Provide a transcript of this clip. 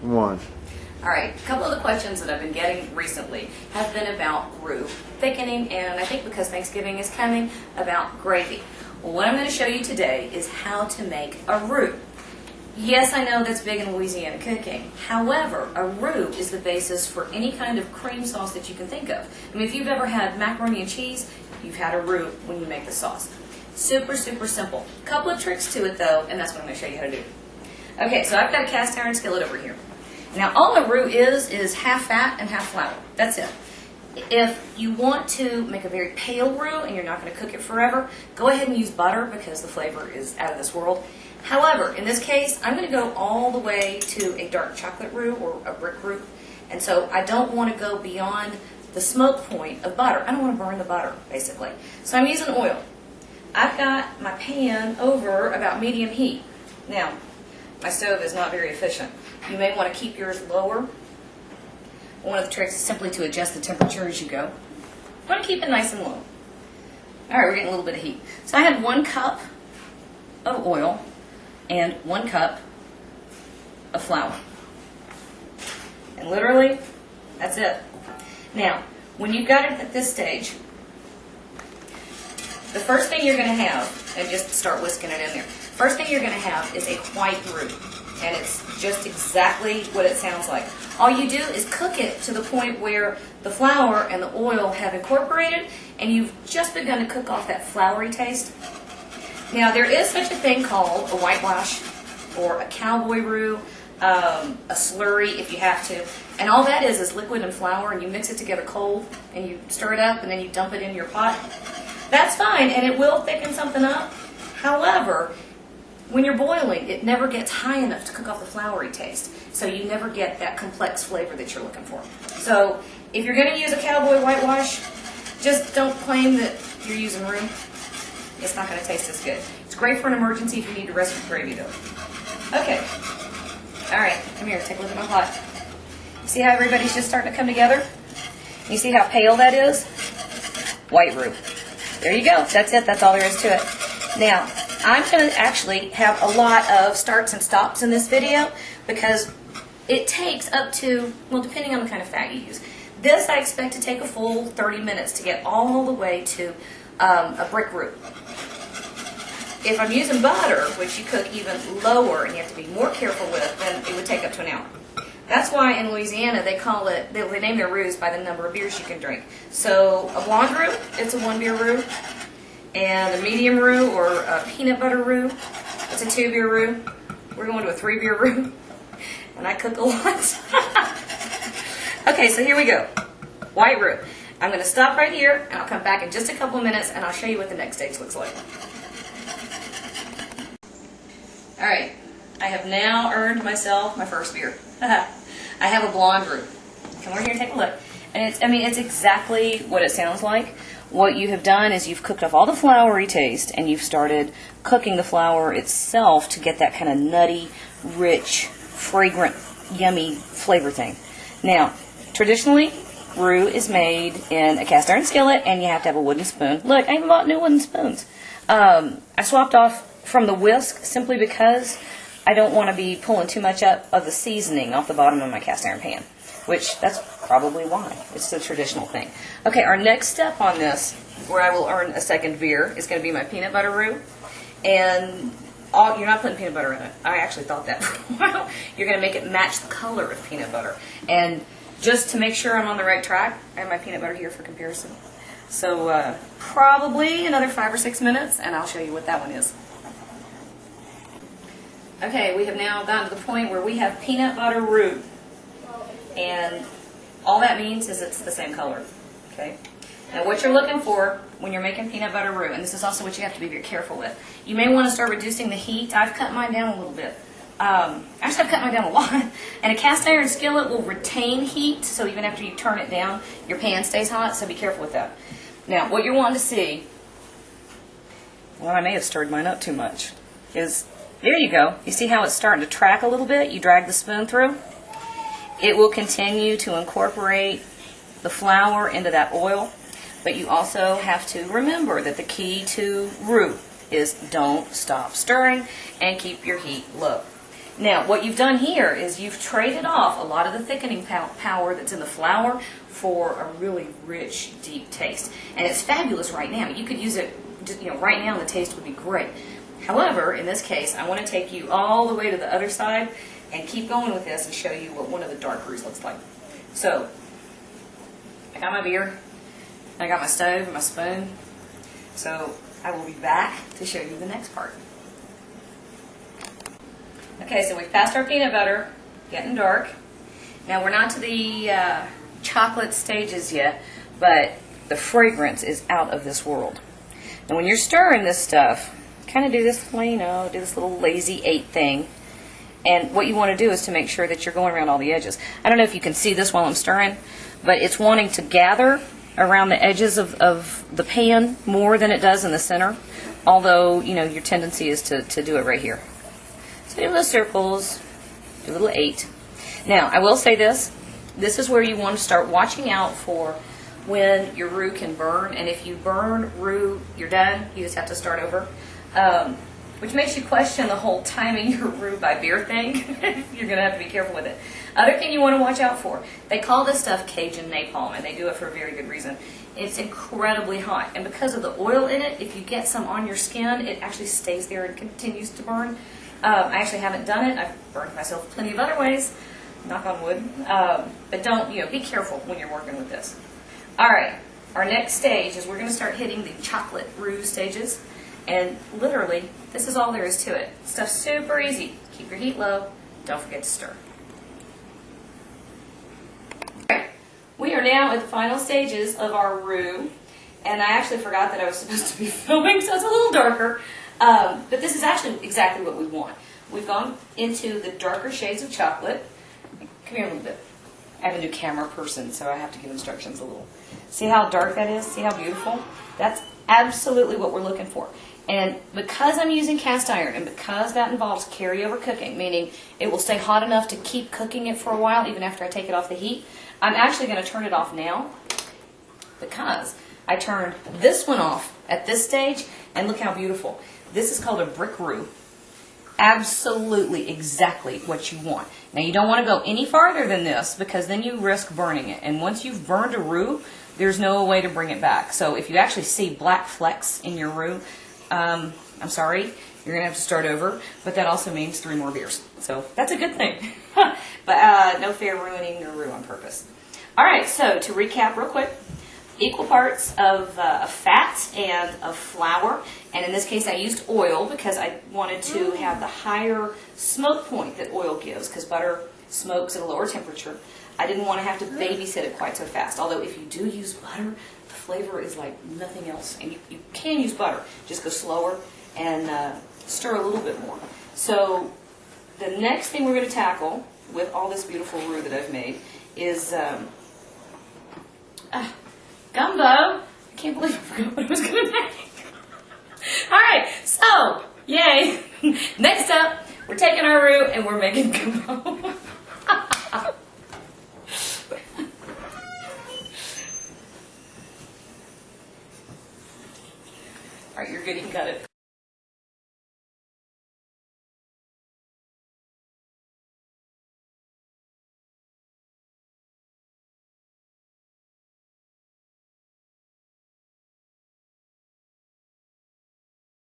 1. All right, a couple of the questions that I've been getting recently have been about roux thickening, and I think because Thanksgiving is coming, about gravy. Well, what I'm going to show you today is how to make a roux. Yes, I know that's big in Louisiana cooking. However, a roux is the basis for any kind of cream sauce that you can think of. I mean, if you've ever had macaroni and cheese, you've had a roux when you make the sauce. Super, super simple. A couple of tricks to it, though, and that's what I'm going to show you how to do. Okay, so I've got a cast iron skillet over here. Now, all a roux is half fat and half flour. That's it. If you want to make a very pale roux and you're not going to cook it forever, go ahead and use butter because the flavor is out of this world. However, in this case, I'm going to go all the way to a dark chocolate roux or a brick roux. And so I don't want to go beyond the smoke point of butter. I don't want to burn the butter, basically. So I'm using oil. I've got my pan over about medium heat. Now, my stove is not very efficient. You may want to keep yours lower. One of the tricks is simply to adjust the temperature as you go. You want to keep it nice and low. All right, we're getting a little bit of heat. So I had 1 cup of oil and 1 cup of flour. And literally, that's it. Now, when you've got it at this stage, the first thing you're going to have, and just start whisking it in there, first thing you're going to have is a white roux. And it's just exactly what it sounds like. All you do is cook it to the point where the flour and the oil have incorporated and you've just begun to cook off that floury taste. Now there is such a thing called a whitewash or a cowboy roux, a slurry if you have to. And all that is liquid and flour, and you mix it together cold and you stir it up and then you dump it in your pot. That's fine, and it will thicken something up. However, when you're boiling, it never gets high enough to cook off the floury taste. So you never get that complex flavor that you're looking for. So if you're going to use a cowboy whitewash, just don't claim that you're using roux. It's not going to taste as good. It's great for an emergency if you need to rest your gravy though. Okay. All right, come here, take a look at my pot. See how everybody's just starting to come together? You see how pale that is? White roux. There you go. That's it. That's all there is to it. Now, I'm going to actually have a lot of starts and stops in this video because it takes up to, well, depending on the kind of fat you use. This I expect to take a full 30 minutes to get all the way to a brick roux. If I'm using butter, which you cook even lower and you have to be more careful with, then it would take up to an hour. That's why in Louisiana they call it, they name their roux by the number of beers you can drink. So a blonde roux, it's a 1 beer roux. And a medium roux or a peanut butter roux, it's a 2 beer roux. We're going to a 3 beer roux. And I cook a lot. Okay, so here we go. White roux. I'm going to stop right here and I'll come back in just a couple of minutes and I'll show you what the next stage looks like. Alright, I have now earned myself my first beer. I have a blonde roux. Come over here and take a look. And it's exactly what it sounds like. What you have done is you've cooked off all the floury taste and you've started cooking the flour itself to get that kind of nutty, rich, fragrant, yummy flavor thing. Now, traditionally, roux is made in a cast iron skillet and you have to have a wooden spoon. Look, I even bought new wooden spoons. I swapped off from the whisk simply because I don't want to be pulling too much up of the seasoning off the bottom of my cast iron pan. Which, that's probably why. It's the traditional thing. Okay, our next step on this, where I will earn a second beer, is going to be my peanut butter roux. And you're not putting peanut butter in it. I actually thought that for a while. You're going to make it match the color of peanut butter. And just to make sure I'm on the right track, I have my peanut butter here for comparison. So probably another 5 or 6 minutes, and I'll show you what that one is. Okay, we have now gotten to the point where we have peanut butter roux. And all that means is it's the same color. Okay. Now what you're looking for when you're making peanut butter roux, and this is also what you have to be very careful with, you may want to start reducing the heat. I've cut mine down a little bit. Actually, I've cut mine down a lot. And a cast iron skillet will retain heat, so even after you turn it down, your pan stays hot, so be careful with that. Now, what you're wanting to see, well, I may have stirred mine up too much, is, there you go. You see how it's starting to track a little bit? You drag the spoon through. It will continue to incorporate the flour into that oil, but you also have to remember that the key to roux is don't stop stirring and keep your heat low. Now, what you've done here is you've traded off a lot of the thickening power that's in the flour for a really rich, deep taste. And it's fabulous right now. You could use it, right now, and the taste would be great. However, in this case, I want to take you all the way to the other side and keep going with this and show you what one of the dark roux looks like. So, I got my beer, I got my stove and my spoon. So, I will be back to show you the next part. Okay, so we've passed our peanut butter, getting dark. Now we're not to the chocolate stages yet, but the fragrance is out of this world. Now when you're stirring this stuff, kind of do this, do this little lazy 8 thing. And what you want to do is to make sure that you're going around all the edges. I don't know if you can see this while I'm stirring, but it's wanting to gather around the edges of the pan more than it does in the center. Although, your tendency is to do it right here. So do little circles, do a little 8. Now, I will say this. This is where you want to start watching out for when your roux can burn. And if you burn roux, you're done. You just have to start over. Which makes you question the whole timing your roux by beer thing. You're going to have to be careful with it. Other thing you want to watch out for. They call this stuff Cajun Napalm, and they do it for a very good reason. It's incredibly hot. And because of the oil in it, if you get some on your skin, it actually stays there and continues to burn. I actually haven't done it. I've burned myself plenty of other ways, knock on wood. But don't, be careful when you're working with this. All right, our next stage is we're going to start hitting the chocolate roux stages. And literally, this is all there is to it. Stuff's super easy. Keep your heat low. Don't forget to stir. All right, we are now at the final stages of our roux. And I actually forgot that I was supposed to be filming, so it's a little darker. But this is actually exactly what we want. We've gone into the darker shades of chocolate. Come here a little bit. I have a new camera person, so I have to give instructions a little. See how dark that is? See how beautiful? That's absolutely what we're looking for. And because I'm using cast iron, and because that involves carryover cooking, meaning it will stay hot enough to keep cooking it for a while, even after I take it off the heat, I'm actually going to turn it off now, because I turned this one off at this stage, and look how beautiful. This is called a brick roux. Absolutely exactly what you want. Now you don't want to go any farther than this because then you risk burning it. And once you've burned a roux, there's no way to bring it back. So if you actually see black flecks in your roux, I'm sorry, you're going to have to start over. But that also means 3 more beers. So that's a good thing. But no fair ruining your roux on purpose. All right, so to recap real quick. Equal parts of fat and of flour, and in this case I used oil because I wanted to have the higher smoke point that oil gives, because butter smokes at a lower temperature. I didn't want to have to babysit it quite so fast, although if you do use butter, the flavor is like nothing else, and you can use butter, just go slower and stir a little bit more. So the next thing we're going to tackle with all this beautiful roux that I've made is gumbo. I can't believe I forgot what I was going to make. All right, so, yay. Next up, we're taking our roux and we're making gumbo. All right, you're good. You can cut it.